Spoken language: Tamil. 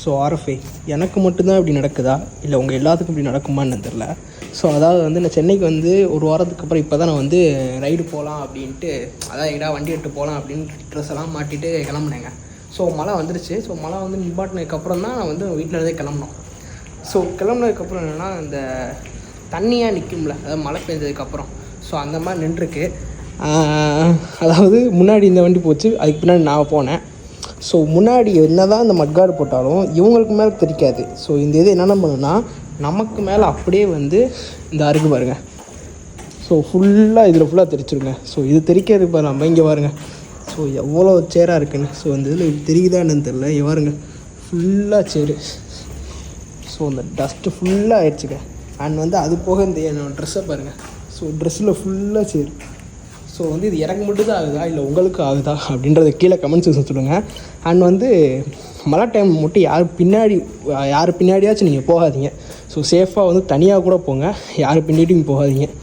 ஸோ ஆர்எஃப்ஐ எனக்கு மட்டும்தான் இப்படி நடக்குதா இல்லை உங்கள் எல்லாத்துக்கும் இப்படி நடக்குமான்னு தெரில. ஸோ அதாவது வந்து நான் சென்னைக்கு வந்து ஒரு வாரத்துக்கு அப்புறம் இப்போ தான் நான் வந்து ரைடு போகலாம் அப்படின்ட்டு, அதாவது எங்கடா வண்டி எடுத்து போகலாம் அப்படின்னு ட்ரெஸ் எல்லாம் மாட்டிட்டு கிளம்புனேங்க. ஸோ மழை வந்துருச்சு. ஸோ மழை வந்து நிப்பாட்டினதுக்கப்புறம் தான் நான் வந்து வீட்டில் இருந்தே கிளம்புனோம். ஸோ கிளம்புனதுக்கப்புறம் என்னென்னா, இந்த தண்ணியாக நிற்கும்ல, அதாவது மழை பெஞ்சதுக்கப்புறம், ஸோ அந்த மாதிரி நின்றுருக்கு. அதாவது முன்னாடி இந்த வண்டி போச்சு, அதுக்கு பின்னாடி நான் போனேன். ஸோ முன்னாடி என்ன தான் இந்த மட்காடு போட்டாலும் இவங்களுக்கு மேலே தெரிக்காது. ஸோ இந்த இது என்னென்ன பண்ணுன்னா, நமக்கு மேலே அப்படியே வந்து இந்த அருகு பாருங்க. ஸோ ஃபுல்லாக இதில் ஃபுல்லாக தெரிச்சிருங்க. ஸோ இது தெரிக்கிறது இப்போ நம்ம இங்கே பாருங்க. ஸோ எவ்வளோ சேராக இருக்குன்னு. ஸோ இந்த இதில் இப்படி தெரியுதா என்னன்னு தெரில. இங்கே பாருங்க, ஃபுல்லாக சேரு. ஸோ இந்த டஸ்ட்டு ஃபுல்லாக ஆயிடுச்சுங்க. அண்ட் வந்து அது போக இந்த என்னோடய ட்ரெஸ்ஸை பாருங்கள். ஸோ ட்ரெஸ்ஸில் ஃபுல்லாக சேரு. ஸோ வந்து இது எனக்கு மட்டும் தான் ஆகுதா இல்லை உங்களுக்கு ஆகுதா அப்படின்றத கீழே கமெண்ட் செக்ஷன் சொல்லுங்கள். அண்ட் வந்து மழை டைம் மட்டும் யார் பின்னாடியாச்சும் நீங்கள் போகாதீங்க. ஸோ சேஃபாக வந்து தனியாக கூட போங்க, யார் பின்னாடியும் போகாதீங்க.